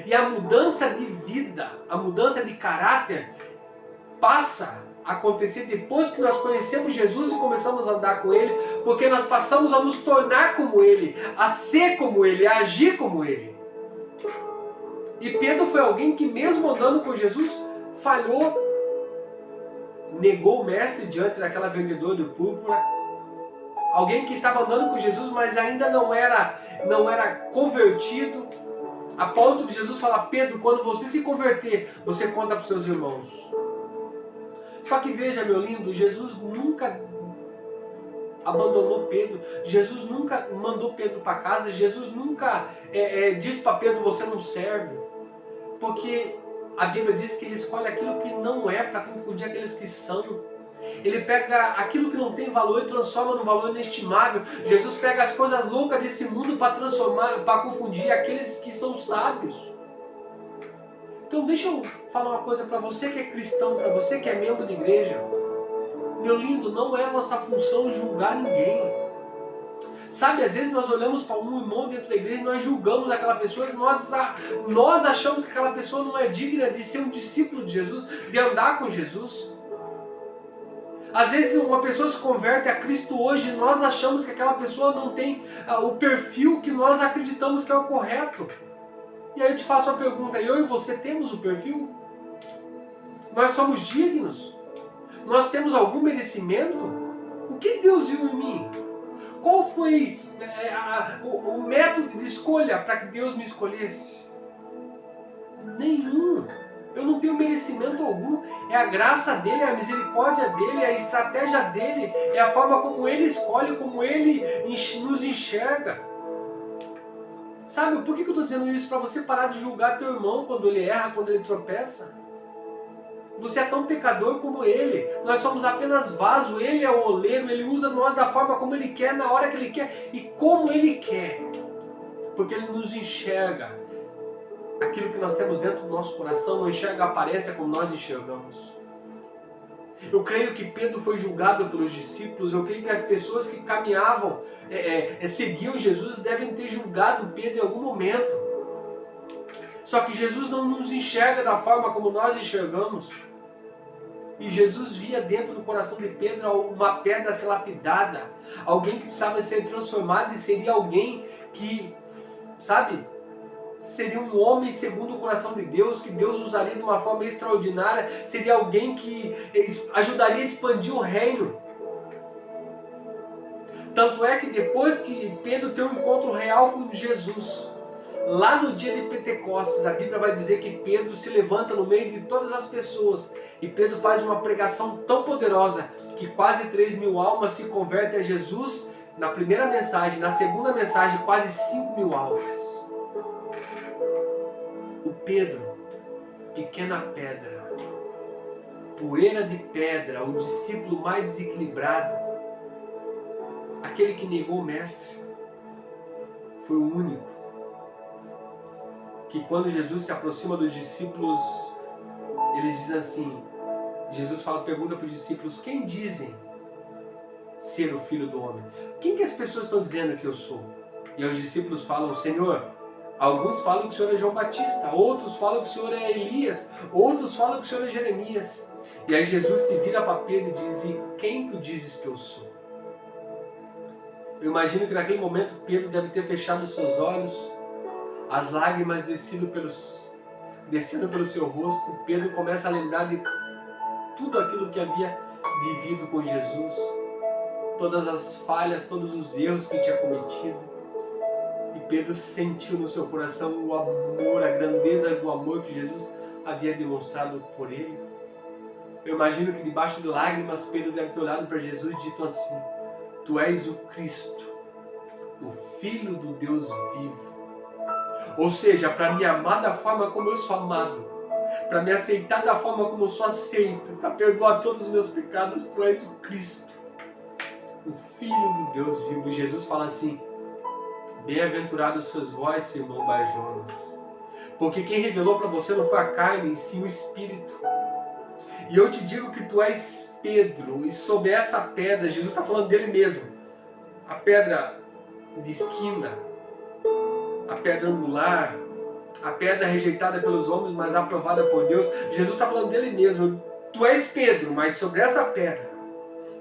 E a mudança de vida, a mudança de caráter, passa a acontecer depois que nós conhecemos Jesus e começamos a andar com Ele, porque nós passamos a nos tornar como Ele, a ser como Ele, a agir como Ele. E Pedro foi alguém que, mesmo andando com Jesus, falhou, negou o mestre diante daquela vendedora de púrpura. Alguém que estava andando com Jesus, mas ainda não era convertido, a ponto de Jesus falar: Pedro, quando você se converter, você conta para os seus irmãos. Só que veja, meu lindo, Jesus nunca abandonou Pedro, Jesus nunca mandou Pedro para casa, Jesus nunca disse para Pedro: você não serve. Porque a Bíblia diz que Ele escolhe aquilo que não é para confundir aqueles que são. Ele pega aquilo que não tem valor e transforma num valor inestimável. Jesus pega as coisas loucas desse mundo para transformar, para confundir aqueles que são sábios. Então deixa eu falar uma coisa para você que é cristão, para você que é membro de igreja. Meu lindo, não é nossa função julgar ninguém. Sabe, às vezes nós olhamos para um irmão dentro da igreja e nós julgamos aquela pessoa, nós achamos que aquela pessoa não é digna de ser um discípulo de Jesus, de andar com Jesus. Às vezes uma pessoa se converte a Cristo hoje e nós achamos que aquela pessoa não tem o perfil que nós acreditamos que é o correto. E aí eu te faço a pergunta: eu e você temos o perfil? Nós somos dignos? Nós temos algum merecimento? O que Deus viu em mim? Qual foi o método de escolha para que Deus me escolhesse? Nenhum. Eu não tenho merecimento algum. É a graça dele, é a misericórdia dele, é a estratégia dele, é a forma como ele escolhe, como ele nos enxerga. Sabe, por que eu estou dizendo isso? Para você parar de julgar teu irmão quando ele erra, quando ele tropeça. Você é tão pecador como ele. Nós somos apenas vaso. Ele é o oleiro. Ele usa nós da forma como ele quer, na hora que ele quer e como ele quer. Porque ele nos enxerga. Aquilo que nós temos dentro do nosso coração não enxerga a aparência como nós enxergamos. Eu creio que Pedro foi julgado pelos discípulos. Eu creio que as pessoas que caminhavam, seguiam Jesus, devem ter julgado Pedro em algum momento. Só que Jesus não nos enxerga da forma como nós enxergamos. E Jesus via dentro do coração de Pedro uma pedra a ser lapidada. Alguém que precisava ser transformado e seria alguém que, sabe, seria um homem segundo o coração de Deus, que Deus usaria de uma forma extraordinária. Seria alguém que ajudaria a expandir o reino. Tanto é que depois que Pedro tem um encontro real com Jesus, lá no dia de Pentecostes, a Bíblia vai dizer que Pedro se levanta no meio de todas as pessoas e Pedro faz uma pregação tão poderosa que quase 3.000 almas se convertem a Jesus na primeira mensagem. Na segunda mensagem, quase 5.000 almas. O Pedro, pequena pedra, poeira de pedra, o discípulo mais desequilibrado, aquele que negou o mestre, foi o único que quando Jesus se aproxima dos discípulos, ele diz assim, Jesus pergunta para os discípulos: quem dizem ser o Filho do Homem? Quem que as pessoas estão dizendo que eu sou? E os discípulos falam: Senhor, alguns falam que o Senhor é João Batista, outros falam que o Senhor é Elias, outros falam que o Senhor é Jeremias. E aí Jesus se vira para Pedro e diz: e quem tu dizes que eu sou? Eu imagino que naquele momento Pedro deve ter fechado os seus olhos, as lágrimas descendo pelo seu rosto. Pedro começa a lembrar de tudo aquilo que havia vivido com Jesus, todas as falhas, todos os erros que tinha cometido. E Pedro sentiu no seu coração o amor, a grandeza do amor que Jesus havia demonstrado por ele. Eu imagino que debaixo de lágrimas Pedro deve ter olhado para Jesus e dito assim: tu és o Cristo, o Filho do Deus vivo. Ou seja, para me amar da forma como eu sou amado, para me aceitar da forma como eu sou aceito, para perdoar todos os meus pecados, tu és o Cristo, o Filho do Deus vivo. E Jesus fala assim: bem-aventurados sois vós, Simão Bar-Jonas, porque quem revelou para você não foi a carne, e sim o Espírito. E eu te digo que tu és Pedro, e sobre essa pedra, Jesus está falando dele mesmo, a pedra de esquina, a pedra angular, a pedra rejeitada pelos homens, mas aprovada por Deus. Jesus está falando dele mesmo. Tu és Pedro, mas sobre essa pedra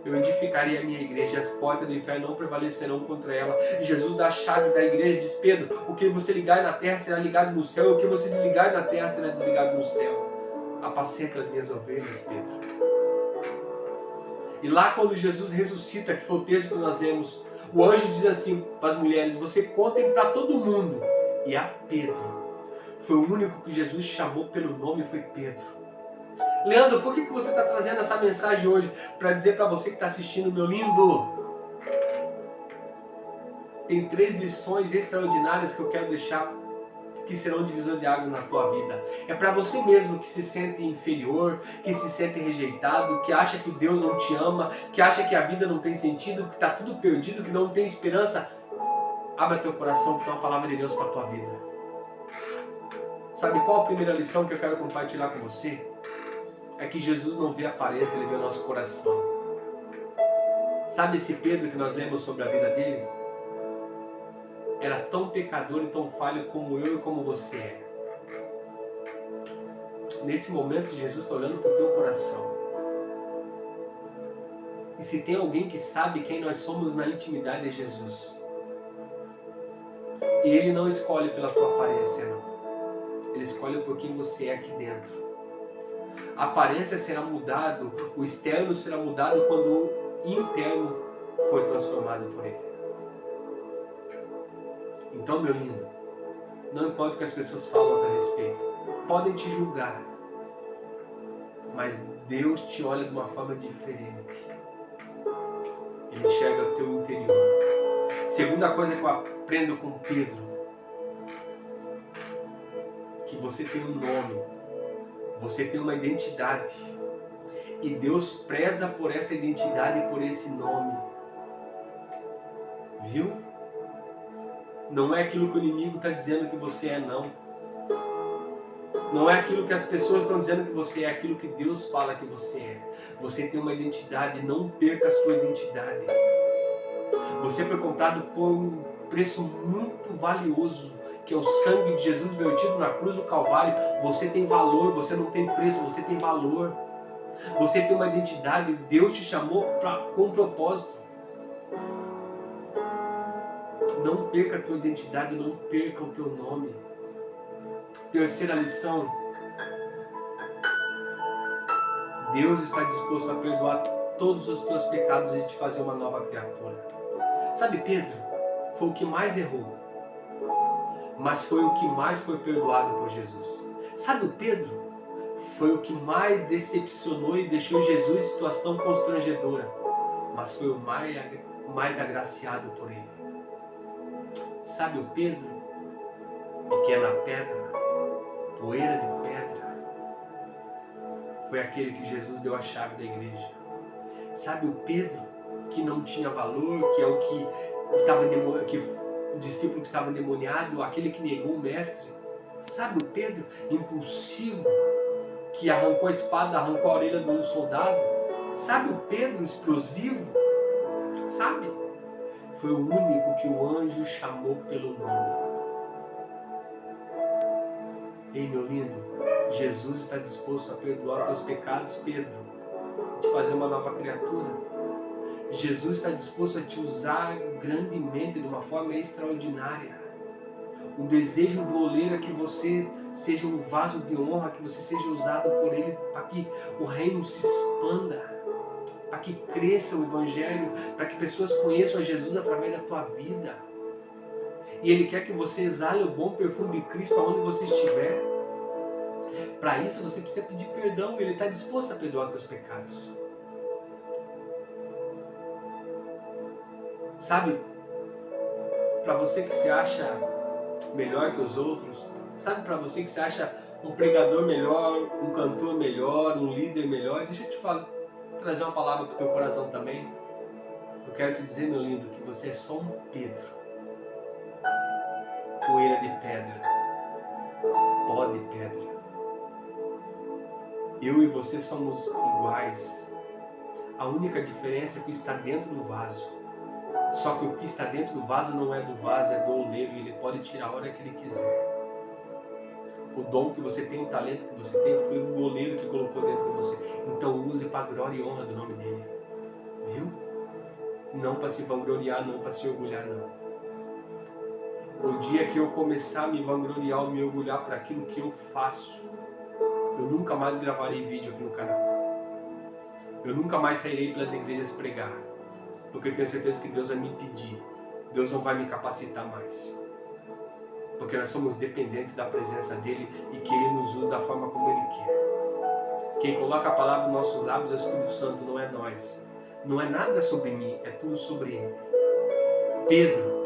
eu edificarei a minha igreja, e as portas do inferno não prevalecerão contra ela. E Jesus dá a chave da igreja, diz: Pedro, o que você ligar na terra será ligado no céu, e o que você desligar na terra será desligado no céu. Apacenta as minhas ovelhas, Pedro. E lá quando Jesus ressuscita, que foi o texto que nós lemos, o anjo diz assim para as mulheres: você contem para todo mundo. E a Pedro, foi o único que Jesus chamou pelo nome, foi Pedro. Leandro, por que você está trazendo essa mensagem hoje? Para dizer para você que está assistindo, meu lindo, tem 3 lições extraordinárias que eu quero deixar, que serão divisor de água na tua vida. É para você mesmo que se sente inferior, que se sente rejeitado, que acha que Deus não te ama, que acha que a vida não tem sentido, que está tudo perdido, que não tem esperança. Abra teu coração, que tem uma palavra de Deus para a tua vida. Sabe qual a primeira lição que eu quero compartilhar com você? É que Jesus não vê a aparência, Ele vê o nosso coração. Sabe esse Pedro que nós lemos sobre a vida dele? Era tão pecador e tão falho como eu e como você é. Nesse momento, Jesus está olhando para o teu coração. E se tem alguém que sabe quem nós somos na intimidade, é Jesus. E Ele não escolhe pela tua aparência, não. Ele escolhe por quem você é aqui dentro. A aparência será mudada, o externo será mudado quando o interno for transformado por Ele. Então, meu lindo, não importa o que as pessoas falam a teu respeito, podem te julgar, mas Deus te olha de uma forma diferente. Ele enxerga o teu interior. Segunda coisa que eu aprendo com Pedro, que você tem um nome, você tem uma identidade, e Deus preza por essa identidade e por esse nome. Viu? Não é aquilo que o inimigo está dizendo que você é, não. Não é aquilo que as pessoas estão dizendo que você é, é aquilo que Deus fala que você é. Você tem uma identidade, não perca a sua identidade. Você foi comprado por um preço muito valioso, que é o sangue de Jesus vertido na cruz do Calvário. Você tem valor, você não tem preço, você tem valor. Você tem uma identidade, Deus te chamou com um propósito. Não perca a tua identidade, não perca o teu nome. Terceira lição. Deus está disposto a perdoar todos os teus pecados e te fazer uma nova criatura. Sabe, Pedro foi o que mais errou, mas foi o que mais foi perdoado por Jesus. Sabe, o Pedro foi o que mais decepcionou e deixou Jesus em situação constrangedora, mas foi o mais agraciado por Ele. Sabe, o Pedro, pequena pedra, poeira de pedra, foi aquele que Jesus deu a chave da igreja. Sabe, o Pedro que não tinha valor, que é o que estava o discípulo que estava endemoniado, aquele que negou o mestre. Sabe, o Pedro impulsivo, que arrancou a espada, arrancou a orelha de um soldado. Sabe, o Pedro explosivo, sabe? Foi o único que o anjo chamou pelo nome. Ei, meu lindo, Jesus está disposto a perdoar teus pecados, Pedro, e te fazer uma nova criatura. Jesus está disposto a te usar grandemente, de uma forma extraordinária. O desejo do oleiro é que você seja um vaso de honra, que você seja usado por Ele para que o reino se expanda, para que cresça o Evangelho, para que pessoas conheçam a Jesus através da tua vida. E Ele quer que você exale o bom perfume de Cristo aonde você estiver. Para isso você precisa pedir perdão. Ele está disposto a perdoar os teus pecados. Sabe, para você que se acha melhor que os outros, sabe, para você que se acha um pregador melhor, um cantor melhor, um líder melhor, deixa eu te trazer uma palavra para o teu coração também. Eu quero te dizer, meu lindo, que você é só um Pedro, poeira de pedra, pó de pedra. Eu e você somos iguais. A única diferença é que está dentro do vaso. Só que o que está dentro do vaso não é do vaso, é do oleiro, e ele pode tirar a hora que ele quiser. O dom que você tem, o talento que você tem, foi o goleiro que colocou dentro de você. Então use para a glória e honra do nome dele. Viu? Não para se vangloriar, não para se orgulhar, não. O dia que eu começar a me vangloriar ou me orgulhar por aquilo que eu faço, eu nunca mais gravarei vídeo aqui no canal. Eu nunca mais sairei pelas igrejas pregar. Porque eu tenho certeza que Deus vai me impedir. Deus não vai me capacitar mais. Porque nós somos dependentes da presença dele e que ele nos usa da forma como ele quer. Quem coloca a palavra nos nossos lábios é o Espírito Santo, não é nós. Não é nada sobre mim, é tudo sobre ele. Pedro,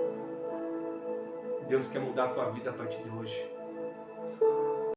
Deus quer mudar a tua vida a partir de hoje.